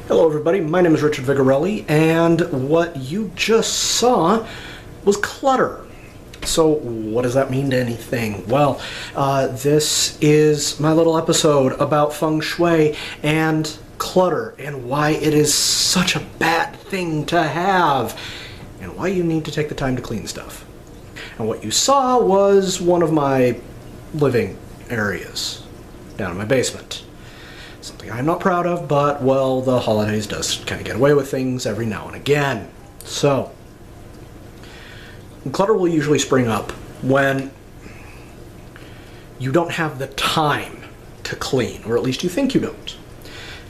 Hello everybody, my name is Richard Vigorelli, and what you just saw was clutter. So what does that mean to anything? Well, this is my little episode about Feng Shui and clutter and why it is such a bad thing to have and why you need to take the time to clean stuff. And what you saw was one of my living areas down in my basement. Something I'm not proud of, but, well, the holidays does kind of get away with things every now and again. So, clutter will usually spring up when you don't have the time to clean, or at least you think you don't.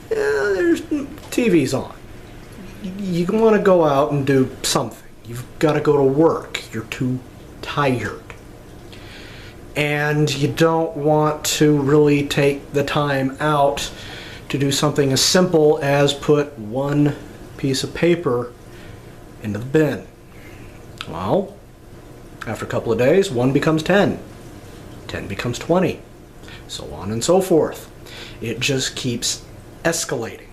There's TV's on. You want to go out and do something. You've got to go to work. You're too tired. And you don't want to really take the time out to do something as simple as put one piece of paper into the bin. Well, after a couple of days, 1 becomes 10, 10 becomes 20, so on and so forth. It just keeps escalating.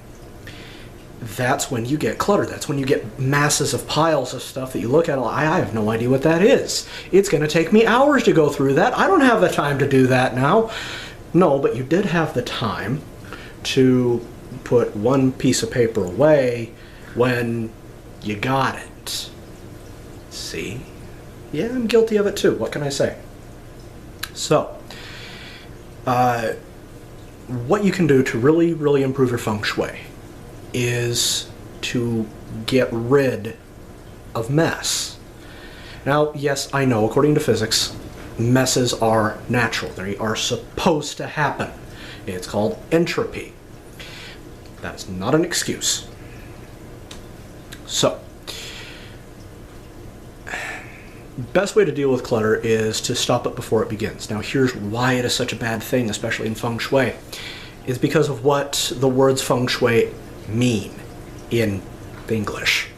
That's when you get clutter. That's when you get masses of piles of stuff that you look at. I have no idea what that is. It's going to take me hours to go through that. I don't have the time to do that now. No, but you did have the time to put one piece of paper away when you got it. See? Yeah, I'm guilty of it too. What can I say? So, what you can do to really improve your Feng Shui is to get rid of mess. Now, yes, I know, according to physics, messes are natural. They are supposed to happen. It's called entropy. That is not an excuse. So, best way to deal with clutter is to stop it before it begins. Now, here's why it is such a bad thing, especially in Feng Shui. It's because of what the words Feng Shui mean in English.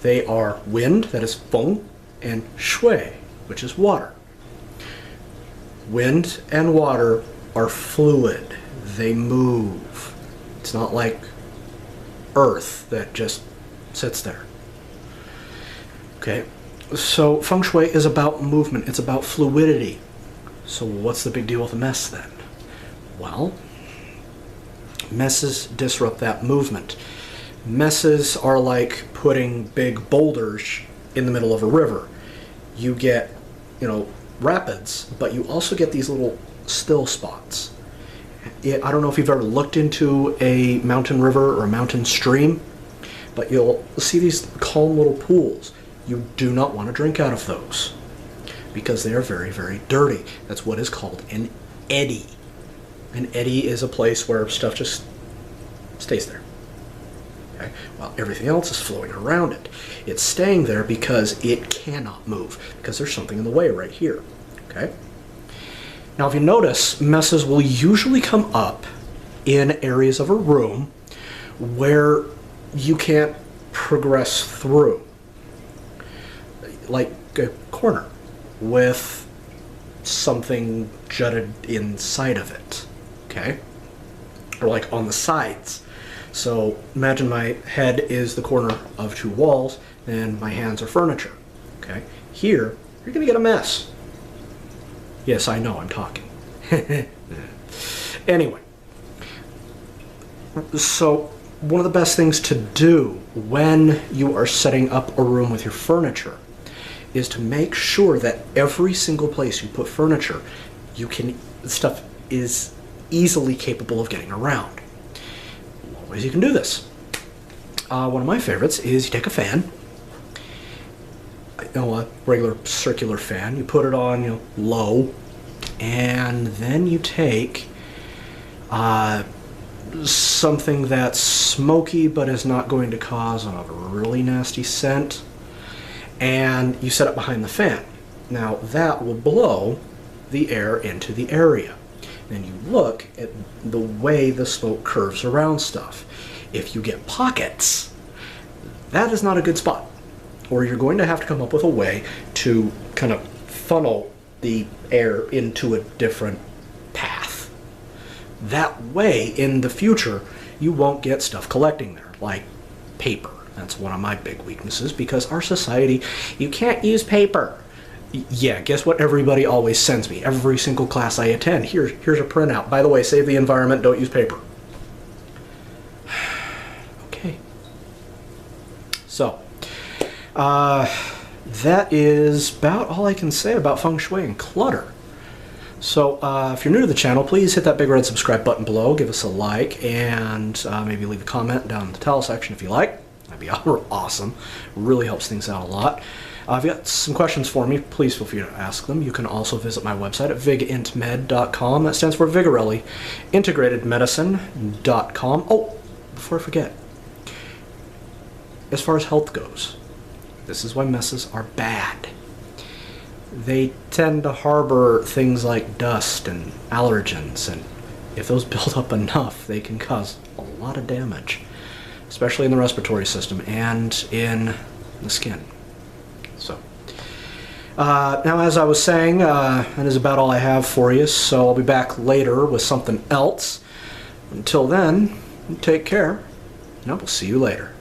They are wind, that is Feng, and Shui, which is water. Wind and water are fluid. They move. It's not like earth that just sits there. Okay, so Feng Shui is about movement. It's about fluidity. So what's the big deal with a mess then? Well, messes disrupt that movement. Messes are like putting big boulders in the middle of a river. You get, rapids, but you also get these little still spots. I don't know if you've ever looked into a mountain river or a mountain stream, but you'll see these calm little pools. You do not want to drink out of those because they are very dirty. That's what is called an eddy. An eddy is a place where stuff just stays there. Okay? While everything else is flowing around it. It's staying there because it cannot move, because there's something in the way right here. Okay? Now, if you notice, messes will usually come up in areas of a room where you can't progress through. Like a corner with something jutted inside of it. Okay? Or like on the sides. So imagine my head is the corner of two walls and my hands are furniture. Okay? Here, you're going to get a mess. Yes, I know, I'm talking. Anyway, so one of the best things to do when you are setting up a room with your furniture is to make sure that every single place you put furniture, stuff is easily capable of getting around. One ways you can do this. One of my favorites is you take a fan, a regular circular fan, you put it on low, and then you take something that's smoky but is not going to cause a really nasty scent, and you set it behind the fan. Now that will blow the air into the area. Then you look at the way the smoke curves around stuff. If you get pockets, that is not a good spot. Or you're going to have to come up with a way to kind of funnel the air into a different path. That way, in the future, you won't get stuff collecting there, like paper. That's one of my big weaknesses, because our society, you can't use paper. Yeah, guess what everybody always sends me? Every single class I attend. Here's a printout. By the way, save the environment, don't use paper. Okay. So, that is about all I can say about Feng Shui and clutter. So, if you're new to the channel, please hit that big red subscribe button below, give us a like, and maybe leave a comment down in the tell section if you like. That'd be awesome. Really helps things out a lot. If you got some questions for me, please feel free to ask them. You can also visit my website at vigintmed.com. That stands for Vigorelli, integratedmedicine.com. Oh, before I forget, as far as health goes, this is why messes are bad. They tend to harbor things like dust and allergens, and if those build up enough, they can cause a lot of damage, especially in the respiratory system and in the skin. So, now as I was saying, that is about all I have for you, so I'll be back later with something else. Until then, take care, and I will see you later.